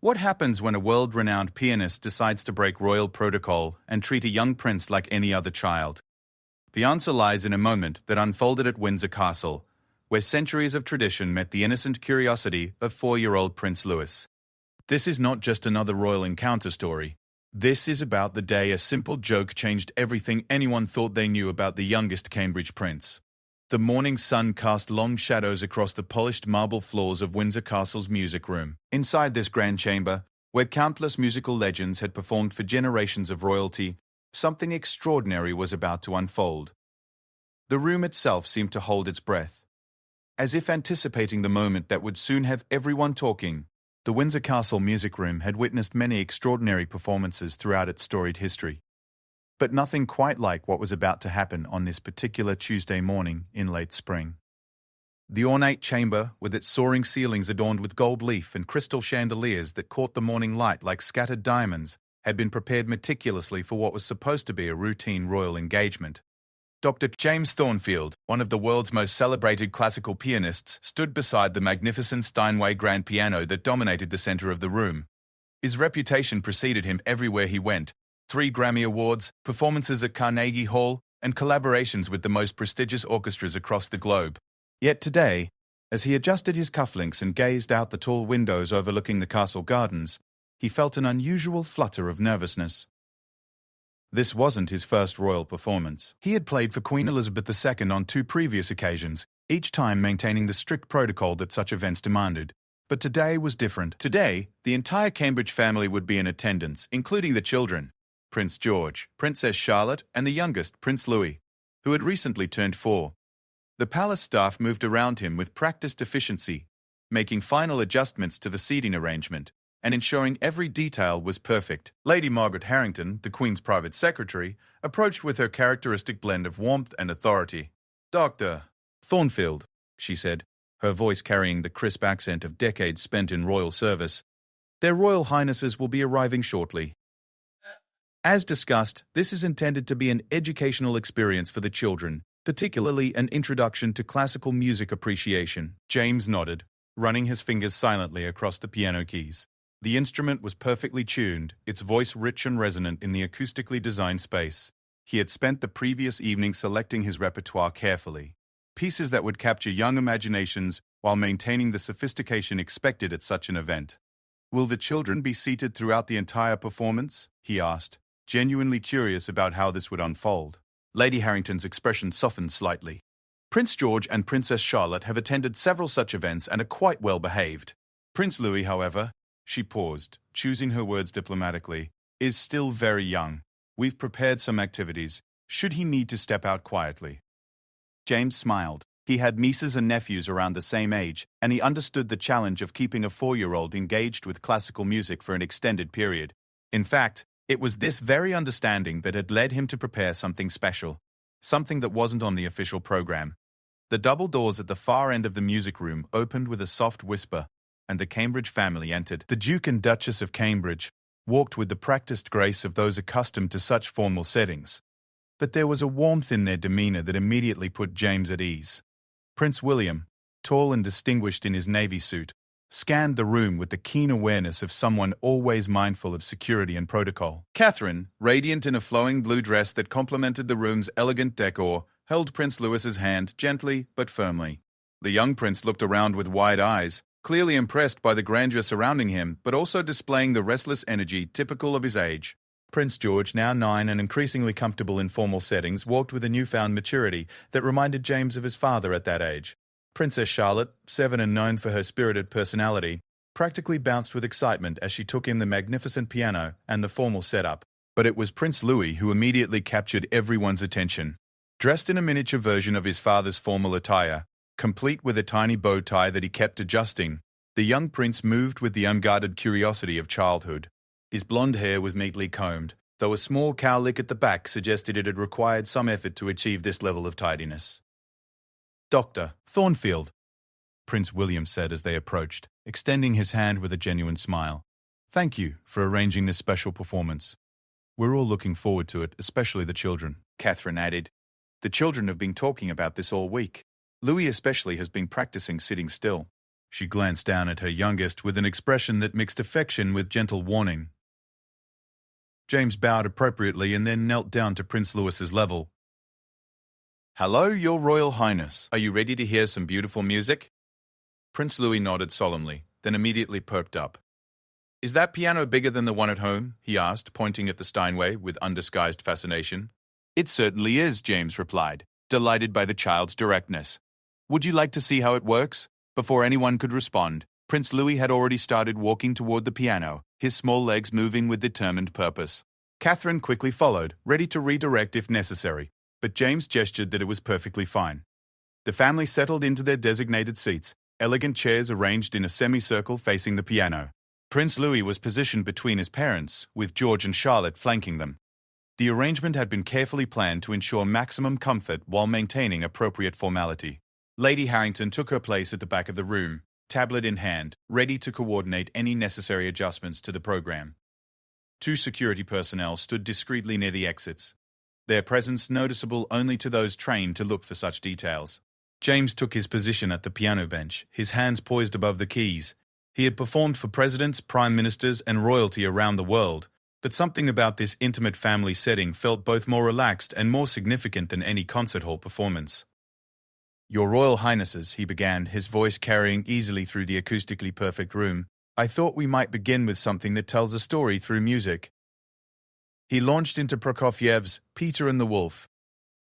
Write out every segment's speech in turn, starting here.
What happens when a world-renowned pianist decides to break royal protocol and treat a young prince like any other child? The answer lies in a moment that unfolded at Windsor Castle, where centuries of tradition met the innocent curiosity of 4-year-old Prince Louis. This is not just another royal encounter story. This is about the day a simple joke changed everything anyone thought they knew about the youngest Cambridge prince. The morning sun cast long shadows across the polished marble floors of Windsor Castle's music room. Inside this grand chamber, where countless musical legends had performed for generations of royalty, something extraordinary was about to unfold. The room itself seemed to hold its breath, as if anticipating the moment that would soon have everyone talking. The Windsor Castle music room had witnessed many extraordinary performances throughout its storied history, but nothing quite like what was about to happen on this particular Tuesday morning in late spring. The ornate chamber, with its soaring ceilings adorned with gold leaf and crystal chandeliers that caught the morning light like scattered diamonds, had been prepared meticulously for what was supposed to be a routine royal engagement. Dr. James Thornfield, one of the world's most celebrated classical pianists, stood beside the magnificent Steinway grand piano that dominated the center of the room. His reputation preceded him everywhere he went: 3 Grammy Awards, performances at Carnegie Hall, and collaborations with the most prestigious orchestras across the globe. Yet today, as he adjusted his cufflinks and gazed out the tall windows overlooking the castle gardens, he felt an unusual flutter of nervousness. This wasn't his first royal performance. He had played for Queen Elizabeth II on 2 previous occasions, each time maintaining the strict protocol that such events demanded. But today was different. Today, the entire Cambridge family would be in attendance, including the children: Prince George, Princess Charlotte, and the youngest, Prince Louis, who had recently turned 4. The palace staff moved around him with practiced efficiency, making final adjustments to the seating arrangement and ensuring every detail was perfect. Lady Margaret Harrington, the Queen's private secretary, approached with her characteristic blend of warmth and authority. "Dr. Thornfield," she said, her voice carrying the crisp accent of decades spent in royal service, "Their Royal Highnesses will be arriving shortly. As discussed, this is intended to be an educational experience for the children, particularly an introduction to classical music appreciation." James nodded, running his fingers silently across the piano keys. The instrument was perfectly tuned, its voice rich and resonant in the acoustically designed space. He had spent the previous evening selecting his repertoire carefully, pieces that would capture young imaginations while maintaining the sophistication expected at such an event. "Will the children be seated throughout the entire performance?" he asked, genuinely curious about how this would unfold. Lady Harrington's expression softened slightly. "Prince George and Princess Charlotte have attended several such events and are quite well behaved. Prince Louis, however," she paused, choosing her words diplomatically, "is still very young. We've prepared some activities, should he need to step out quietly." James smiled. He had nieces and nephews around the same age, and he understood the challenge of keeping a 4-year-old engaged with classical music for an extended period. In fact, it was this very understanding that had led him to prepare something special, something that wasn't on the official program. The double doors at the far end of the music room opened with a soft whisper, and the Cambridge family entered. The Duke and Duchess of Cambridge walked with the practiced grace of those accustomed to such formal settings. But there was a warmth in their demeanor that immediately put James at ease. Prince William, tall and distinguished in his navy suit, scanned the room with the keen awareness of someone always mindful of security and protocol. Catherine, radiant in a flowing blue dress that complemented the room's elegant decor, held Prince Louis's hand gently but firmly. The young prince looked around with wide eyes, clearly impressed by the grandeur surrounding him, but also displaying the restless energy typical of his age. Prince George, now 9 and increasingly comfortable in formal settings, walked with a newfound maturity that reminded James of his father at that age. Princess Charlotte, 7 and known for her spirited personality, practically bounced with excitement as she took in the magnificent piano and the formal setup. But it was Prince Louis who immediately captured everyone's attention. Dressed in a miniature version of his father's formal attire, complete with a tiny bow tie that he kept adjusting, the young prince moved with the unguarded curiosity of childhood. His blonde hair was neatly combed, though a small cowlick at the back suggested it had required some effort to achieve this level of tidiness. "Dr. Thornfield," Prince William said as they approached, extending his hand with a genuine smile. "Thank you for arranging this special performance. We're all looking forward to it, especially the children," Catherine added. "The children have been talking about this all week. Louis especially has been practicing sitting still." She glanced down at her youngest with an expression that mixed affection with gentle warning. James bowed appropriately and then knelt down to Prince Louis's level. "Hello, Your Royal Highness. Are you ready to hear some beautiful music?" Prince Louis nodded solemnly, then immediately perked up. "Is that piano bigger than the one at home?" he asked, pointing at the Steinway with undisguised fascination. "It certainly is," James replied, delighted by the child's directness. "Would you like to see how it works?" Before anyone could respond, Prince Louis had already started walking toward the piano, his small legs moving with determined purpose. Catherine quickly followed, ready to redirect if necessary, but James gestured that it was perfectly fine. The family settled into their designated seats, elegant chairs arranged in a semicircle facing the piano. Prince Louis was positioned between his parents, with George and Charlotte flanking them. The arrangement had been carefully planned to ensure maximum comfort while maintaining appropriate formality. Lady Harrington took her place at the back of the room, tablet in hand, ready to coordinate any necessary adjustments to the program. Two security personnel stood discreetly near the exits, their presence noticeable only to those trained to look for such details. James took his position at the piano bench, his hands poised above the keys. He had performed for presidents, prime ministers, and royalty around the world, but something about this intimate family setting felt both more relaxed and more significant than any concert hall performance. "Your Royal Highnesses," he began, his voice carrying easily through the acoustically perfect room, "I thought we might begin with something that tells a story through music." He launched into Prokofiev's Peter and the Wolf,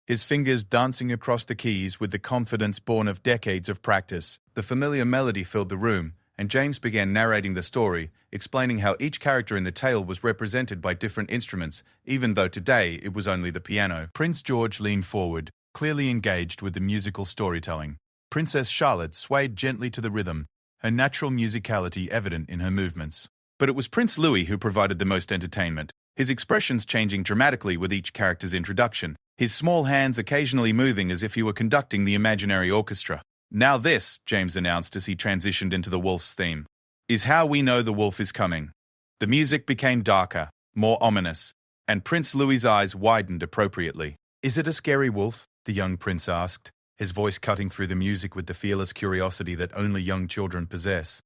his fingers dancing across the keys with the confidence born of decades of practice. The familiar melody filled the room, and James began narrating the story, explaining how each character in the tale was represented by different instruments, even though today it was only the piano. Prince George leaned forward, clearly engaged with the musical storytelling. Princess Charlotte swayed gently to the rhythm, her natural musicality evident in her movements. But it was Prince Louis who provided the most entertainment, his expressions changing dramatically with each character's introduction, his small hands occasionally moving as if he were conducting the imaginary orchestra. "Now this," James announced as he transitioned into the wolf's theme, "is how we know the wolf is coming." The music became darker, more ominous, and Prince Louis's eyes widened appropriately. "Is it a scary wolf?" the young prince asked, his voice cutting through the music with the fearless curiosity that only young children possess.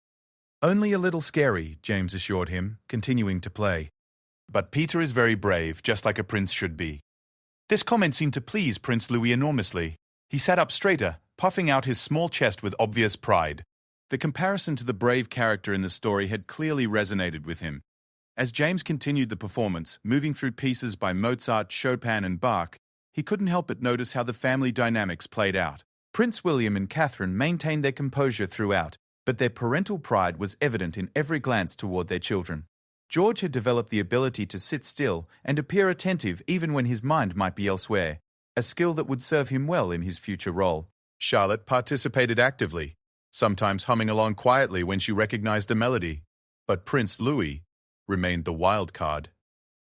"Only a little scary," James assured him, continuing to play. "But Peter is very brave, just like a prince should be." This comment seemed to please Prince Louis enormously. He sat up straighter, puffing out his small chest with obvious pride. The comparison to the brave character in the story had clearly resonated with him. As James continued the performance, moving through pieces by Mozart, Chopin, and Bach, he couldn't help but notice how the family dynamics played out. Prince William and Catherine maintained their composure throughout, but their parental pride was evident in every glance toward their children. George had developed the ability to sit still and appear attentive even when his mind might be elsewhere, a skill that would serve him well in his future role. Charlotte participated actively, sometimes humming along quietly when she recognized a melody. But Prince Louis remained the wild card.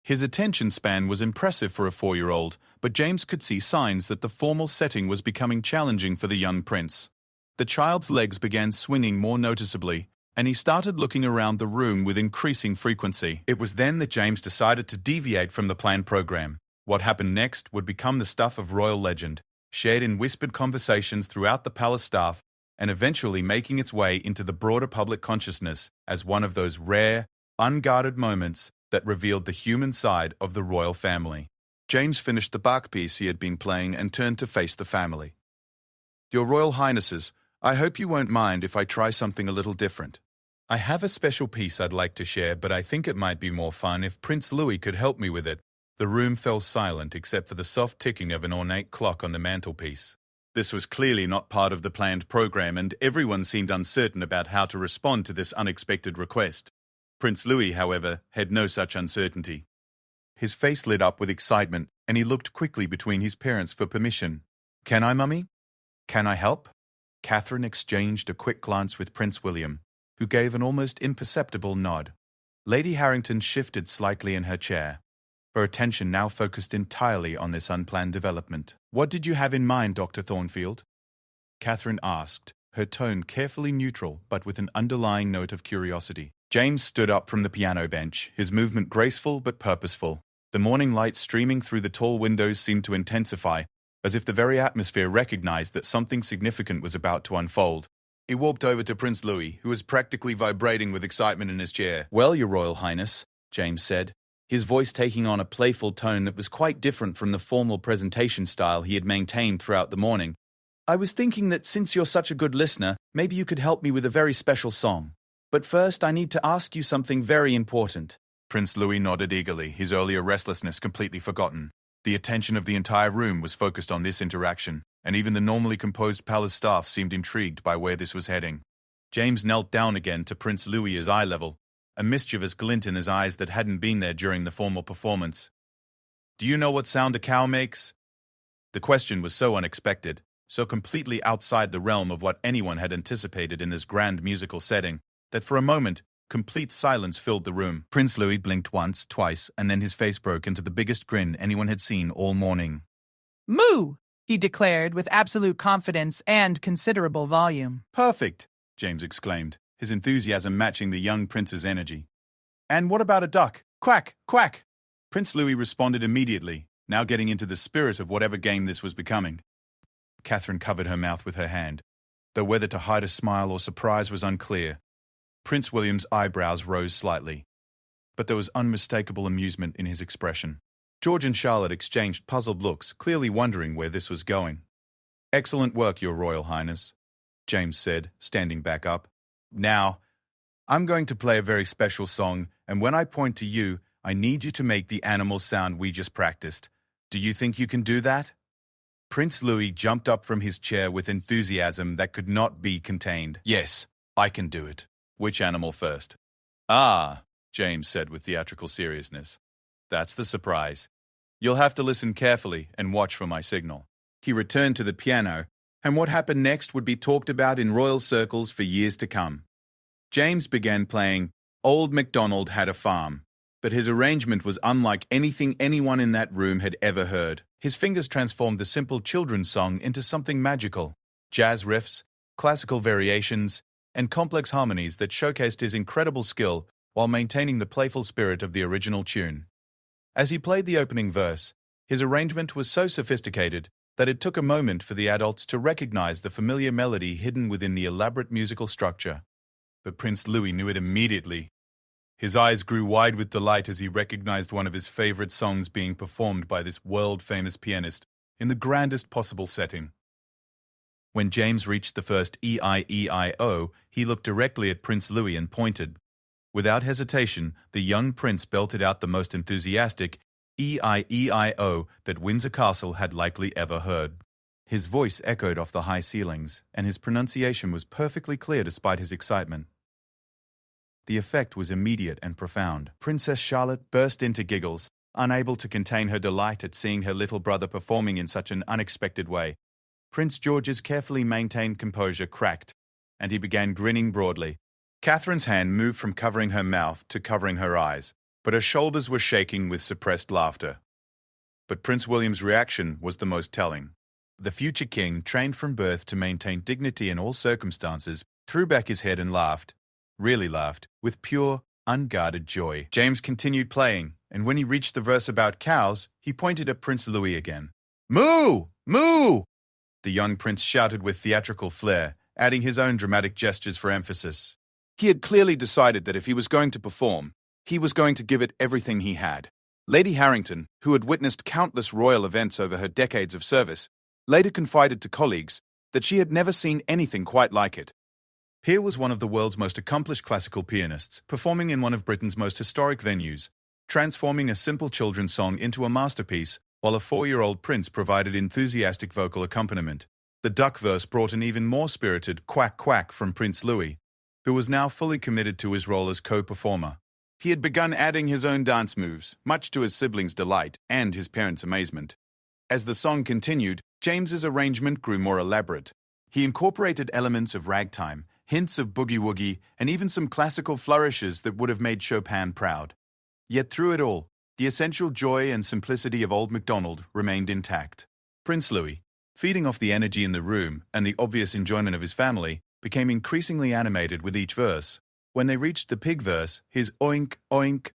His attention span was impressive for a 4-year-old, but James could see signs that the formal setting was becoming challenging for the young prince. The child's legs began swinging more noticeably, and he started looking around the room with increasing frequency. It was then that James decided to deviate from the planned program. What happened next would become the stuff of royal legend, shared in whispered conversations throughout the palace staff, and eventually making its way into the broader public consciousness as one of those rare, unguarded moments that revealed the human side of the royal family. James finished the Bach piece he had been playing and turned to face the family. "Your Royal Highnesses, I hope you won't mind if I try something a little different. I have a special piece I'd like to share, but I think it might be more fun if Prince Louis could help me with it." The room fell silent except for the soft ticking of an ornate clock on the mantelpiece. This was clearly not part of the planned program, and everyone seemed uncertain about how to respond to this unexpected request. Prince Louis, however, had no such uncertainty. His face lit up with excitement, and he looked quickly between his parents for permission. "Can I, Mummy? Can I help?" Catherine exchanged a quick glance with Prince William, who gave an almost imperceptible nod. Lady Harrington shifted slightly in her chair, her attention now focused entirely on this unplanned development. "What did you have in mind, Dr. Thornfield?" Catherine asked, her tone carefully neutral but with an underlying note of curiosity. James stood up from the piano bench, his movement graceful but purposeful. The morning light streaming through the tall windows seemed to intensify, as if the very atmosphere recognized that something significant was about to unfold. He walked over to Prince Louis, who was practically vibrating with excitement in his chair. "Well, Your Royal Highness," James said, his voice taking on a playful tone that was quite different from the formal presentation style he had maintained throughout the morning. "I was thinking that since you're such a good listener, maybe you could help me with a very special song. But first, I need to ask you something very important." Prince Louis nodded eagerly, his earlier restlessness completely forgotten. The attention of the entire room was focused on this interaction, and even the normally composed palace staff seemed intrigued by where this was heading. James knelt down again to Prince Louis's eye level, a mischievous glint in his eyes that hadn't been there during the formal performance. "Do you know what sound a cow makes?" The question was so unexpected, so completely outside the realm of what anyone had anticipated in this grand musical setting, that for a moment, complete silence filled the room. Prince Louis blinked once, twice, and then his face broke into the biggest grin anyone had seen all morning. "Moo!" he declared with absolute confidence and considerable volume. "Perfect!" James exclaimed, his enthusiasm matching the young prince's energy. "And what about a duck? Quack! Quack!" Prince Louis responded immediately, now getting into the spirit of whatever game this was becoming. Catherine covered her mouth with her hand, though whether to hide a smile or surprise was unclear. Prince William's eyebrows rose slightly, but there was unmistakable amusement in his expression. George and Charlotte exchanged puzzled looks, clearly wondering where this was going. "Excellent work, Your Royal Highness," James said, standing back up. "Now, I'm going to play a very special song, and when I point to you, I need you to make the animal sound we just practiced. Do you think you can do that?" Prince Louis jumped up from his chair with enthusiasm that could not be contained. "Yes, I can do it. Which animal first?" "Ah," James said with theatrical seriousness. "That's the surprise. You'll have to listen carefully and watch for my signal." He returned to the piano, and what happened next would be talked about in royal circles for years to come. James began playing Old MacDonald Had a Farm, but his arrangement was unlike anything anyone in that room had ever heard. His fingers transformed the simple children's song into something magical. Jazz riffs, classical variations, and complex harmonies that showcased his incredible skill while maintaining the playful spirit of the original tune. As he played the opening verse, his arrangement was so sophisticated that it took a moment for the adults to recognize the familiar melody hidden within the elaborate musical structure. But Prince Louis knew it immediately. His eyes grew wide with delight as he recognized one of his favorite songs being performed by this world-famous pianist in the grandest possible setting. When James reached the first E-I-E-I-O, he looked directly at Prince Louis and pointed. Without hesitation, the young prince belted out the most enthusiastic E-I-E-I-O that Windsor Castle had likely ever heard. His voice echoed off the high ceilings, and his pronunciation was perfectly clear despite his excitement. The effect was immediate and profound. Princess Charlotte burst into giggles, unable to contain her delight at seeing her little brother performing in such an unexpected way. Prince George's carefully maintained composure cracked, and he began grinning broadly. Catherine's hand moved from covering her mouth to covering her eyes, but her shoulders were shaking with suppressed laughter. But Prince William's reaction was the most telling. The future king, trained from birth to maintain dignity in all circumstances, threw back his head and laughed, really laughed, with pure, unguarded joy. James continued playing, and when he reached the verse about cows, he pointed at Prince Louis again. "Moo! Moo!" the young prince shouted with theatrical flair, adding his own dramatic gestures for emphasis. He had clearly decided that if he was going to perform, he was going to give it everything he had. Lady Harrington, who had witnessed countless royal events over her decades of service, later confided to colleagues that she had never seen anything quite like it. Here was one of the world's most accomplished classical pianists, performing in one of Britain's most historic venues, transforming a simple children's song into a masterpiece, while a 4-year-old prince provided enthusiastic vocal accompaniment. The duck verse brought an even more spirited quack quack from Prince Louis, who was now fully committed to his role as co-performer. He had begun adding his own dance moves, much to his siblings' delight and his parents' amazement. As the song continued, James's arrangement grew more elaborate. He incorporated elements of ragtime, hints of boogie-woogie, and even some classical flourishes that would have made Chopin proud. Yet through it all, the essential joy and simplicity of Old MacDonald remained intact. Prince Louis, feeding off the energy in the room and the obvious enjoyment of his family, became increasingly animated with each verse. When they reached the pig verse, his oink, oink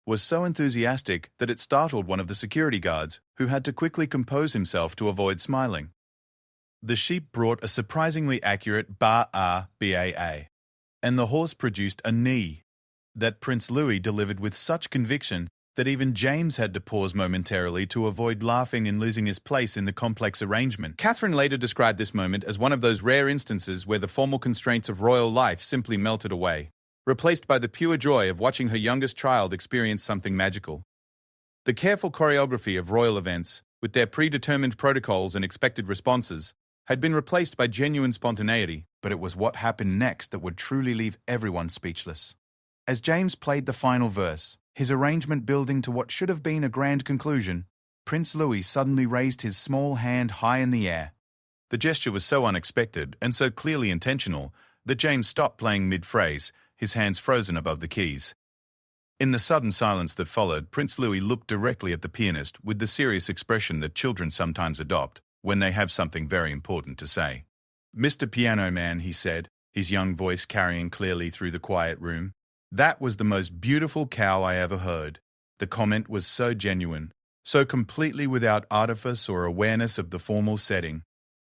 was so enthusiastic that it startled one of the security guards, who had to quickly compose himself to avoid smiling. The sheep brought a surprisingly accurate ba-a-ba-a, and the horse produced a knee that Prince Louis delivered with such conviction that even James had to pause momentarily to avoid laughing and losing his place in the complex arrangement. Catherine later described this moment as one of those rare instances where the formal constraints of royal life simply melted away, replaced by the pure joy of watching her youngest child experience something magical. The careful choreography of royal events, with their predetermined protocols and expected responses, had been replaced by genuine spontaneity, but it was what happened next that would truly leave everyone speechless. As James played the final verse, his arrangement building to what should have been a grand conclusion, Prince Louis suddenly raised his small hand high in the air. The gesture was so unexpected and so clearly intentional that James stopped playing mid-phrase, his hands frozen above the keys. In the sudden silence that followed, Prince Louis looked directly at the pianist with the serious expression that children sometimes adopt when they have something very important to say. "Mr. Piano Man," he said, his young voice carrying clearly through the quiet room, "that was the most beautiful cow I ever heard." The comment was so genuine, so completely without artifice or awareness of the formal setting,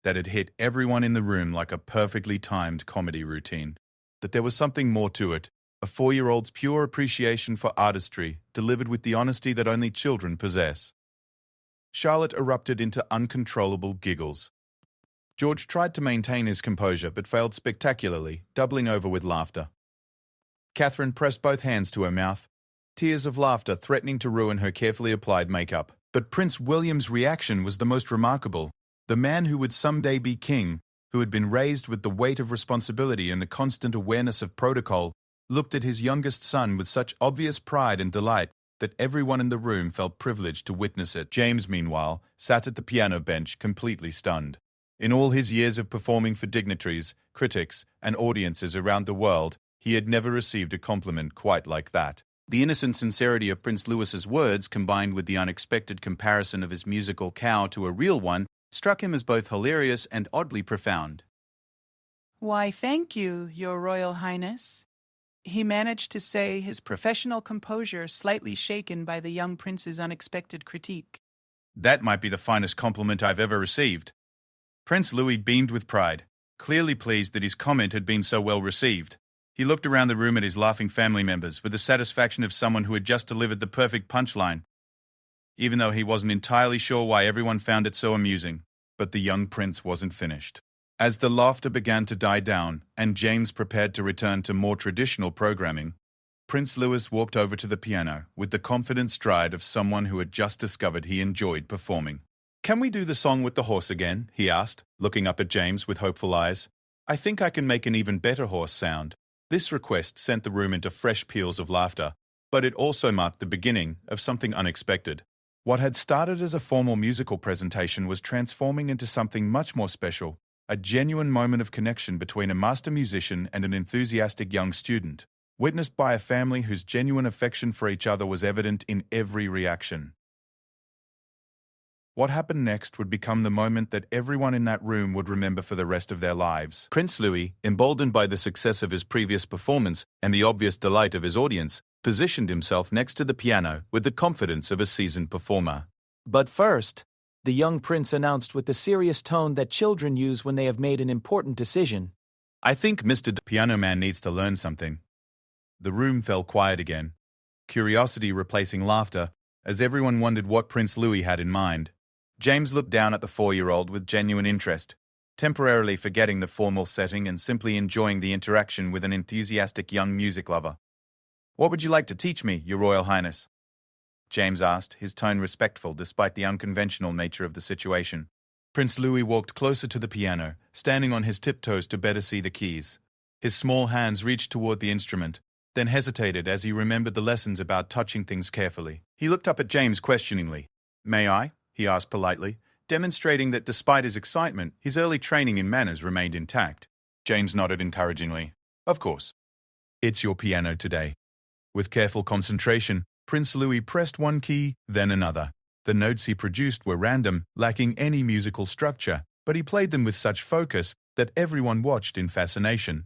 that it hit everyone in the room like a perfectly timed comedy routine. That there was something more to it, a 4-year-old's pure appreciation for artistry, delivered with the honesty that only children possess. Charlotte erupted into uncontrollable giggles. George tried to maintain his composure but failed spectacularly, doubling over with laughter. Catherine pressed both hands to her mouth, tears of laughter threatening to ruin her carefully applied makeup. But Prince William's reaction was the most remarkable. The man who would someday be king, who had been raised with the weight of responsibility and the constant awareness of protocol, looked at his youngest son with such obvious pride and delight that everyone in the room felt privileged to witness it. James, meanwhile, sat at the piano bench completely stunned. In all his years of performing for dignitaries, critics, and audiences around the world, he had never received a compliment quite like that. The innocent sincerity of Prince Louis's words, combined with the unexpected comparison of his musical cow to a real one, struck him as both hilarious and oddly profound. "Why, thank you, Your Royal Highness," he managed to say, his professional composure slightly shaken by the young prince's unexpected critique. "That might be the finest compliment I've ever received." Prince Louis beamed with pride, clearly pleased that his comment had been so well received. He looked around the room at his laughing family members with the satisfaction of someone who had just delivered the perfect punchline, even though he wasn't entirely sure why everyone found it so amusing. But the young prince wasn't finished. As the laughter began to die down and James prepared to return to more traditional programming, Prince Louis walked over to the piano with the confident stride of someone who had just discovered he enjoyed performing. "Can we do the song with the horse again?" he asked, looking up at James with hopeful eyes. "I think I can make an even better horse sound." This request sent the room into fresh peals of laughter, but it also marked the beginning of something unexpected. What had started as a formal musical presentation was transforming into something much more special, a genuine moment of connection between a master musician and an enthusiastic young student, witnessed by a family whose genuine affection for each other was evident in every reaction. What happened next would become the moment that everyone in that room would remember for the rest of their lives. Prince Louis, emboldened by the success of his previous performance and the obvious delight of his audience, positioned himself next to the piano with the confidence of a seasoned performer. But first, the young prince announced with the serious tone that children use when they have made an important decision. "I think Mr. Piano Man needs to learn something." The room fell quiet again, curiosity replacing laughter, as everyone wondered what Prince Louis had in mind. James looked down at the 4-year-old with genuine interest, temporarily forgetting the formal setting and simply enjoying the interaction with an enthusiastic young music lover. "What would you like to teach me, Your Royal Highness?" James asked, his tone respectful despite the unconventional nature of the situation. Prince Louis walked closer to the piano, standing on his tiptoes to better see the keys. His small hands reached toward the instrument, then hesitated as he remembered the lessons about touching things carefully. He looked up at James questioningly. "May I?" he asked politely, demonstrating that despite his excitement, his early training in manners remained intact. James nodded encouragingly. "Of course. It's your piano today." With careful concentration, Prince Louis pressed one key, then another. The notes he produced were random, lacking any musical structure, but he played them with such focus that everyone watched in fascination.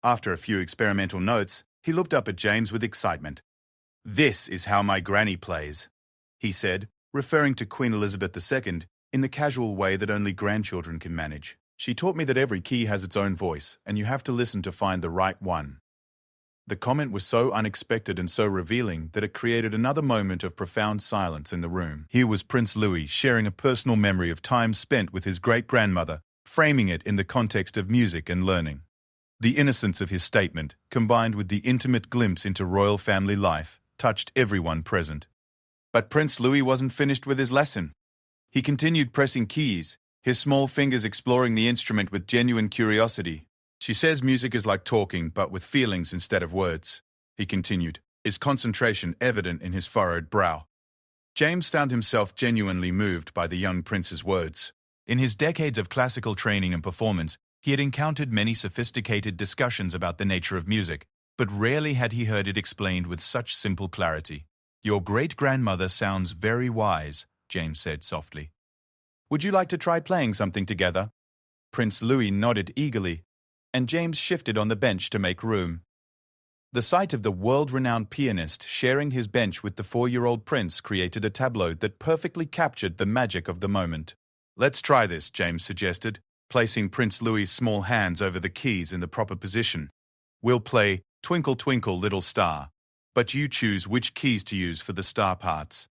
After a few experimental notes, he looked up at James with excitement. "This is how my granny plays," he said, referring to Queen Elizabeth II, in the casual way that only grandchildren can manage. She taught me that every key has its own voice, and you have to listen to find the right one. The comment was so unexpected and so revealing that it created another moment of profound silence in the room. Here was Prince Louis sharing a personal memory of time spent with his great-grandmother, framing it in the context of music and learning. The innocence of his statement, combined with the intimate glimpse into royal family life, touched everyone present. But Prince Louis wasn't finished with his lesson. He continued pressing keys, his small fingers exploring the instrument with genuine curiosity. She says music is like talking, but with feelings instead of words, he continued, his concentration evident in his furrowed brow. James found himself genuinely moved by the young prince's words. In his decades of classical training and performance, he had encountered many sophisticated discussions about the nature of music, but rarely had he heard it explained with such simple clarity. "Your great-grandmother sounds very wise," James said softly. "Would you like to try playing something together?" Prince Louis nodded eagerly, and James shifted on the bench to make room. The sight of the world-renowned pianist sharing his bench with the 4-year-old prince created a tableau that perfectly captured the magic of the moment. "Let's try this," James suggested, placing Prince Louis's small hands over the keys in the proper position. "We'll play Twinkle Twinkle Little Star, but you choose which keys to use for the star parts."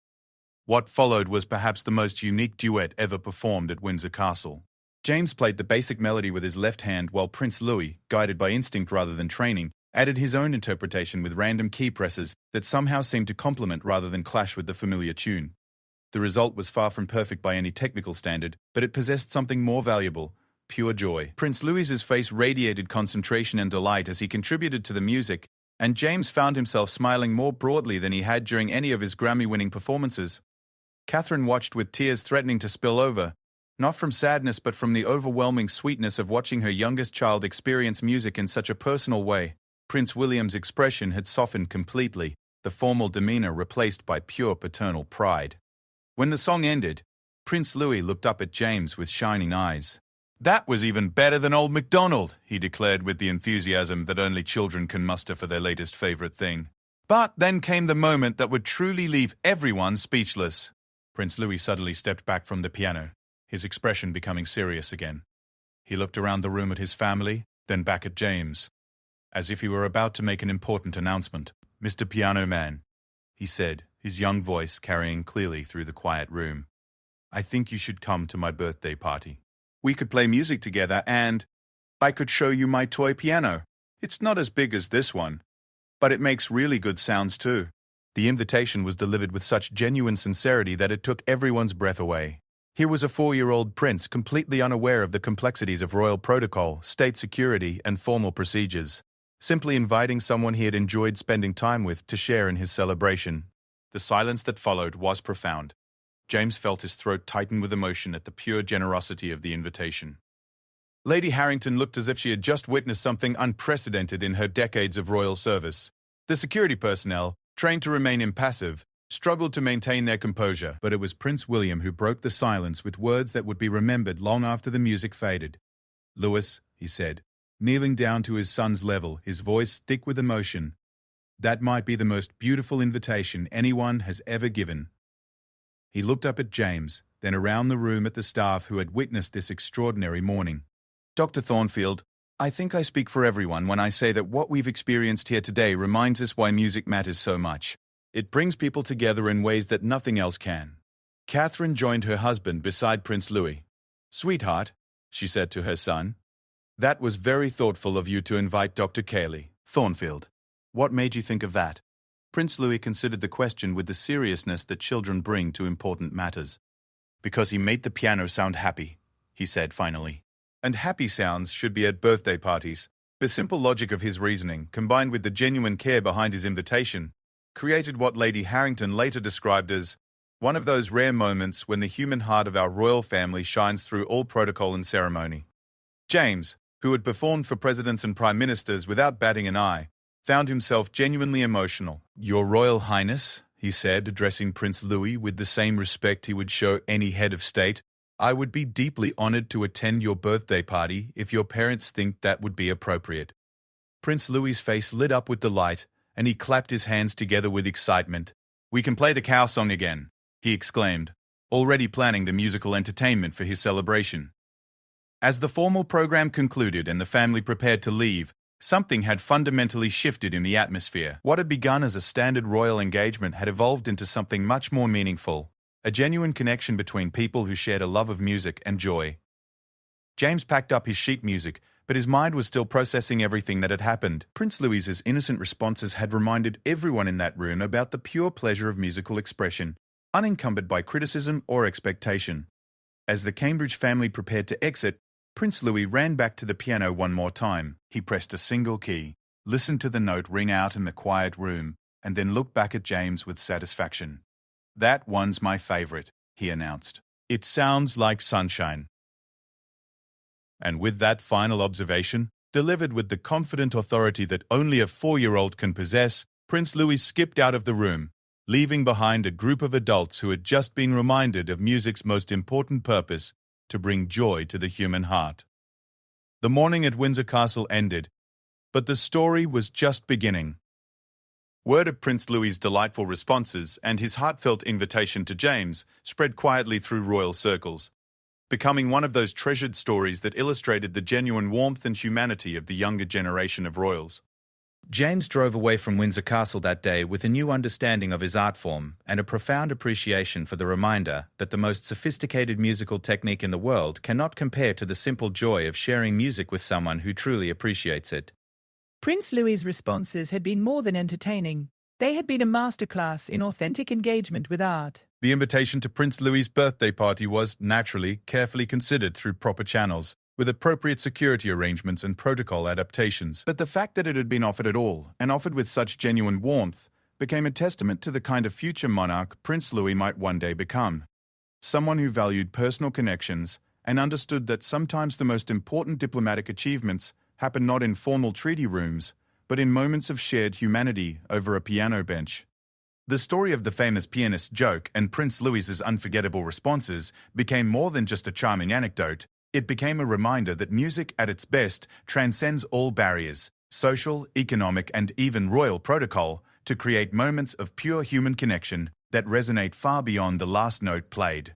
What followed was perhaps the most unique duet ever performed at Windsor Castle. James played the basic melody with his left hand while Prince Louis, guided by instinct rather than training, added his own interpretation with random key presses that somehow seemed to complement rather than clash with the familiar tune. The result was far from perfect by any technical standard, but it possessed something more valuable: pure joy. Prince Louis's face radiated concentration and delight as he contributed to the music, and James found himself smiling more broadly than he had during any of his Grammy-winning performances. Catherine watched with tears threatening to spill over, not from sadness but from the overwhelming sweetness of watching her youngest child experience music in such a personal way. Prince William's expression had softened completely, the formal demeanor replaced by pure paternal pride. When the song ended, Prince Louis looked up at James with shining eyes. "That was even better than Old MacDonald," he declared with the enthusiasm that only children can muster for their latest favorite thing. But then came the moment that would truly leave everyone speechless. Prince Louis suddenly stepped back from the piano, his expression becoming serious again. He looked around the room at his family, then back at James, as if he were about to make an important announcement. "Mr. Piano Man," he said, his young voice carrying clearly through the quiet room, "I think you should come to my birthday party. We could play music together and I could show you my toy piano. It's not as big as this one, but it makes really good sounds too." The invitation was delivered with such genuine sincerity that it took everyone's breath away. Here was a 4-year-old prince completely unaware of the complexities of royal protocol, state security, and formal procedures, simply inviting someone he had enjoyed spending time with to share in his celebration. The silence that followed was profound. James felt his throat tighten with emotion at the pure generosity of the invitation. Lady Harrington looked as if she had just witnessed something unprecedented in her decades of royal service. The security personnel, trained to remain impassive, struggled to maintain their composure, but it was Prince William who broke the silence with words that would be remembered long after the music faded. "Louis," he said, kneeling down to his son's level, his voice thick with emotion, "that might be the most beautiful invitation anyone has ever given." He looked up at James, then around the room at the staff who had witnessed this extraordinary morning. "Dr. Thornfield, I think I speak for everyone when I say that what we've experienced here today reminds us why music matters so much. It brings people together in ways that nothing else can." Catherine joined her husband beside Prince Louis. "Sweetheart," she said to her son, "that was very thoughtful of you to invite Dr. Cayley. Thornfield, what made you think of that?" Prince Louis considered the question with the seriousness that children bring to important matters. "Because he made the piano sound happy," he said finally. "And happy sounds should be at birthday parties." The simple logic of his reasoning, combined with the genuine care behind his invitation, created what Lady Harrington later described as one of those rare moments when the human heart of our royal family shines through all protocol and ceremony. James, who had performed for presidents and prime ministers without batting an eye, found himself genuinely emotional. "Your Royal Highness," he said, addressing Prince Louis with the same respect he would show any head of state, "I would be deeply honored to attend your birthday party if your parents think that would be appropriate." Prince Louis's face lit up with delight, and he clapped his hands together with excitement. "We can play the cow song again," he exclaimed. already planning the musical entertainment for his celebration. As the formal program concluded and the family prepared to leave, something had fundamentally shifted in the atmosphere. What had begun as a standard royal engagement had evolved into something much more meaningful, a genuine connection between people who shared a love of music and joy. James packed up his sheet music, but his mind was still processing everything that had happened. Prince Louis's innocent responses had reminded everyone in that room about the pure pleasure of musical expression, unencumbered by criticism or expectation. As the Cambridge family prepared to exit, Prince Louis ran back to the piano one more time. He pressed a single key, listened to the note ring out in the quiet room, and then looked back at James with satisfaction. "That one's my favorite," he announced. "It sounds like sunshine." And with that final observation, delivered with the confident authority that only a 4-year-old can possess, Prince Louis skipped out of the room, leaving behind a group of adults who had just been reminded of music's most important purpose, to bring joy to the human heart. The morning at Windsor Castle ended, but the story was just beginning. Word of Prince Louis's delightful responses and his heartfelt invitation to James spread quietly through royal circles, becoming one of those treasured stories that illustrated the genuine warmth and humanity of the younger generation of royals. James drove away from Windsor Castle that day with a new understanding of his art form and a profound appreciation for the reminder that the most sophisticated musical technique in the world cannot compare to the simple joy of sharing music with someone who truly appreciates it. Prince Louis's responses had been more than entertaining. They had been a masterclass in authentic engagement with art. The invitation to Prince Louis's birthday party was, naturally, carefully considered through proper channels, with appropriate security arrangements and protocol adaptations. But the fact that it had been offered at all, and offered with such genuine warmth, became a testament to the kind of future monarch Prince Louis might one day become. Someone who valued personal connections and understood that sometimes the most important diplomatic achievements happen not in formal treaty rooms, but in moments of shared humanity over a piano bench. The story of the famous pianist joke and Prince Louis's unforgettable responses became more than just a charming anecdote. It became a reminder that music at its best transcends all barriers, social, economic, and even royal protocol, to create moments of pure human connection that resonate far beyond the last note played.